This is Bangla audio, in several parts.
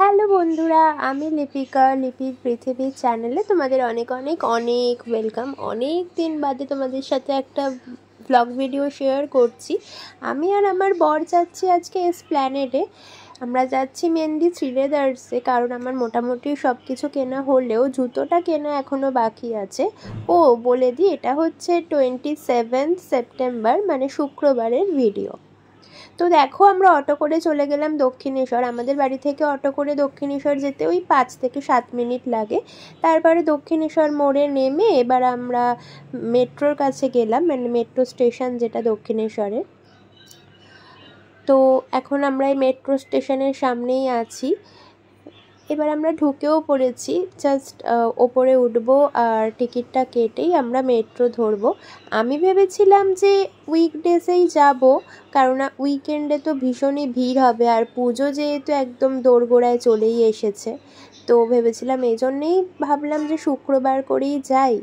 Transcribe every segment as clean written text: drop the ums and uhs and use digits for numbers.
হ্যালো বন্ধুরা, আমি লিপিকা, লিপির পৃথিবীর চ্যানেলে তোমাদের অনেক অনেক অনেক ওয়েলকাম। অনেক দিন বাদে তোমাদের সাথে একটা ব্লগ ভিডিও শেয়ার করছি। আমি আর আমার বর যাচ্ছি আজকে এসপ্ল্যানেডে। আমরা যাচ্ছি মেনলি শ্রীলেদার্সে, কারণ আমার মোটামুটি সব কিছু কেনা হলেও জুতোটা কেনা এখনও বাকি আছে। ও বলে দিই, এটা হচ্ছে 27 সেপ্টেম্বর, মানে শুক্রবারের ভিডিও। তো দেখো, আমরা অটো করে চলে গেলাম দক্ষিণেশ্বর। আমাদের বাড়ি থেকে অটো করে দক্ষিণেশ্বর যেতে ওই 5 থেকে 7 মিনিট লাগে। তারপরে দক্ষিণেশ্বর মোড়ে নেমে এবার আমরা মেট্রোর কাছে গেলাম, মানে মেট্রো স্টেশন যেটা দক্ষিণেশ্বরে। তো এখন আমরা এই মেট্রো স্টেশনের সামনেই আছি। এবার আমরা ঢুকেও পড়েছি, জাস্ট ওপরে উঠবো আর টিকিটটা কেটেই আমরা মেট্রো ধরবো। আমি ভেবেছিলাম যে উইকডেজেই যাব, কারণ উইকেন্ডে তো ভীষণই ভিড় হবে, আর পুজো যেহেতু একদম দোরগোড়ায় চলেই এসেছে, তো ভেবেছিলাম এই জন্যেই ভাবলাম যে শুক্রবার করেই যাই,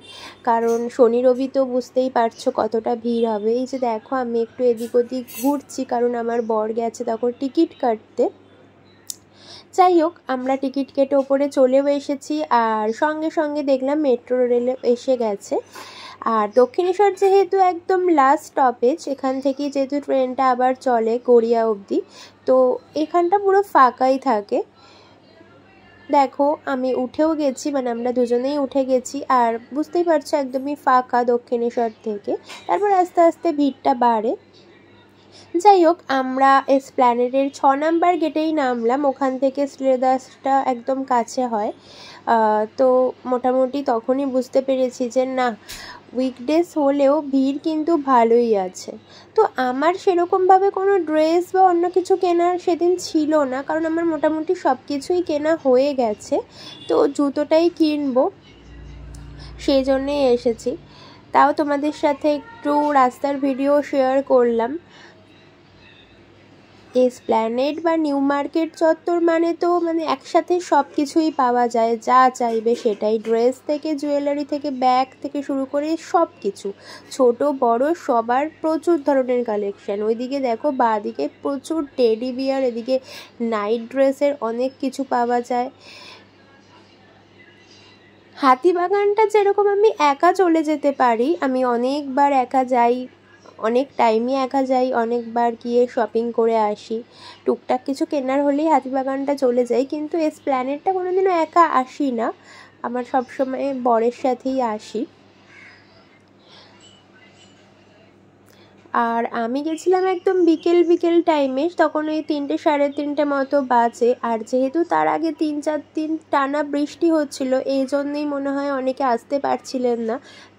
কারণ শনি রবি তো বুঝতেই পারছো কতটা ভিড় হবে। এই যে দেখো, আমি একটু এদিক ওদিক ঘুরছি, কারণ আমার বর গেছে তখন টিকিট কাটতে। যাই হোক, আমরা টিকিট কেটে ওপরে চলেও এসেছি, আর সঙ্গে সঙ্গে দেখলাম মেট্রো রেলে এসে গেছে। আর দক্ষিণেশ্বর যেহেতু একদম লাস্ট স্টপেজ, এখান থেকেই যেহেতু ট্রেনটা আবার চলে গড়িয়া অবধি, তো এখানটা পুরো ফাঁকাই থাকে। দেখো, আমি উঠেও গেছি, মানে আমরা দুজনেই উঠে গেছি, আর বুঝতেই পারছো একদমই ফাঁকা দক্ষিণেশ্বর থেকে। তারপর আস্তে আস্তে ভিড়টা বাড়ে। যাই হোক, আমরা এসপ্ল্যানেডের 6 নাম্বার গেটেই নামলাম। ওখান থেকে শ্রীলেদার্সটা একদম কাছে হয়। তো মোটামুটি তখনই বুঝতে পেরেছি যে না, উইকডেজ হলেও ভিড় কিন্তু ভালোই আছে। তো আমার সেরকমভাবে কোনো ড্রেস বা অন্য কিছু কেনার সেদিন ছিল না, কারণ আমার মোটামুটি সব কিছুই কেনা হয়ে গেছে। তো জুতোটাই কিনবো, সেই জন্যেই এসেছি। তাও তোমাদের সাথে একটু রাস্তার ভিডিও শেয়ার করলাম। এসপ্ল্যানেড বা নিউ মার্কেট চত্বর মানে তো একসাথে সব কিছুই পাওয়া যায়, যা চাইবে সেটাই। ড্রেস থেকে জুয়েলারি থেকে ব্যাগ থেকে শুরু করে সব কিছু, ছোট বড় সবার প্রচুর ধরনের কালেকশান। ওইদিকে দেখো, বাঁদিকে প্রচুর টেডি বিয়ার, এদিকে নাইট ড্রেসের অনেক কিছু পাওয়া যায়। হাতিবাগানটা যেরকম আমি একা চলে যেতে পারি, আমি অনেকবার একা যাই, অনেক টাইমই একা যাই, অনেকবার গিয়ে শপিং করে আসি। টুকটাক কিছু কেনার হলেই হাতিবাগানটা চলে যাই, কিন্তু এসপ্ল্যানেডটা কোনোদিনও একা আসি না, আমার সবসময় বরের সাথেই আসি। আর আমি গেছিলাম একদম বিকেল বিকেল টাইমে, তখন ওই 3টে সাড়ে 3টে মতো বাজে। আর যেহেতু তার আগে 3-4 দিন টানা বৃষ্টি হচ্ছিল, এই জন্যেই মনে হয় অনেকে আসতে পারছিলেন না,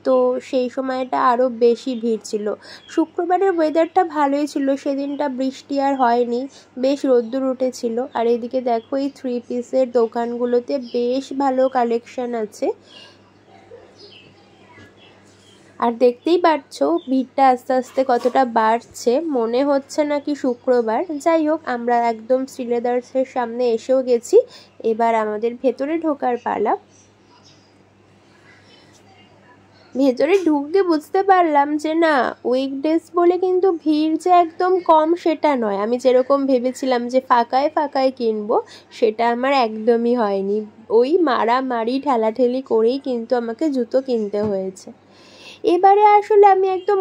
তো সেই সময়টা আরও বেশি ভিড় ছিল। শুক্রবারের ওয়েদারটা ভালোই ছিল, সেদিনটা বৃষ্টি আর হয়নি, বেশ রোদ্দুর উঠেছিল। আর এদিকে দেখো, এই 3 পিসের দোকানগুলোতে বেশ ভালো কালেকশান আছে। আর দেখতেই পাচ্ছো ভিড়টা আস্তে আস্তে কতটা বাড়ছে, মনে হচ্ছে না কি শুক্রবার। যাই হোক, আমরা একদম শ্রীলেদার্সের সামনে এসেও গেছি, এবার আমাদের ভেতরে ঢোকার পালা। ভেতরে ঢুকে বুঝতে পারলাম যে না, উইকডেজ বলে কিন্তু ভিড় যে একদম কম সেটা নয়। আমি যেরকম ভেবেছিলাম যে ফাঁকায় ফাঁকায় কিনবো, সেটা আমার একদমই হয়নি। ওই মারামারি ঠেলাঠেলি করেই কিন্তু আমাকে জুতো কিনতে হয়েছে। এবারে আসলে আমি একদম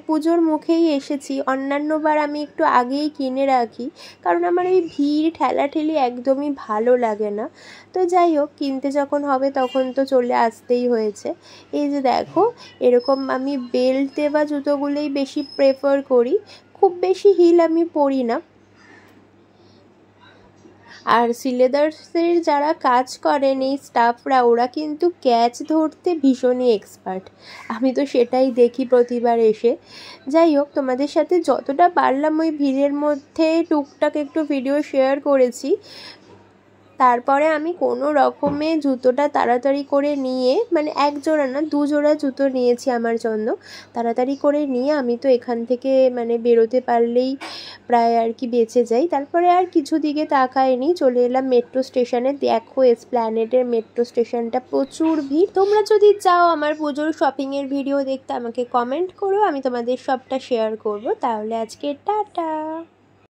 পুজোর মুখেই এসেছি। অন্যান্যবার আমি একটু আগেই কিনে রাখি, কারণ আমার এই ভিড় ঠেলাঠেলি একদমই ভালো লাগে না। তো যাই হোক, কিনতে যখন হবে তখন তো চলে আসতেই হয়েছে। এই যে দেখো, এরকম আমি বেল্ট দেওয়া জুতোগুলোই বেশি প্রেফার করি, খুব বেশি হিল আমি পরি না। আর শ্রীলেদার্সের যারা কাজ করেন এই স্টাফরা, ওরা কিন্তু ক্যাচ ধরতে ভীষণই এক্সপার্ট, আমি তো সেটাই দেখি প্রতিবার এসে। যাই হোক, তোমাদের সাথে যতটা পারলাম ওই ভিড়ের মধ্যে টুকটাক একটু ভিডিও শেয়ার করেছি। তারপরে আমি কোনো রকমে জুতোটা তাড়াতাড়ি করে নিয়ে, এক জোড়া না 2 জোড়া জুতো নিয়েছি আমার জন্য, তাড়াতাড়ি করে নিয়ে আমি তো এখান থেকে বেরোতে পারলেই প্রায় আর কি বেঁচে যাই। তারপরে আর কিছু দিকে তাকাইনি, চলে এলাম মেট্রো স্টেশনে। দেখো, এসপ্ল্যানেডের মেট্রো স্টেশনটা প্রচুর ভিড়। তোমরা যদি চাও আমার পুজোর শপিংয়ের ভিডিও দেখতে, আমাকে কমেন্ট করো, আমি তোমাদের সবটা শেয়ার করব। তাহলে আজকে টাটা।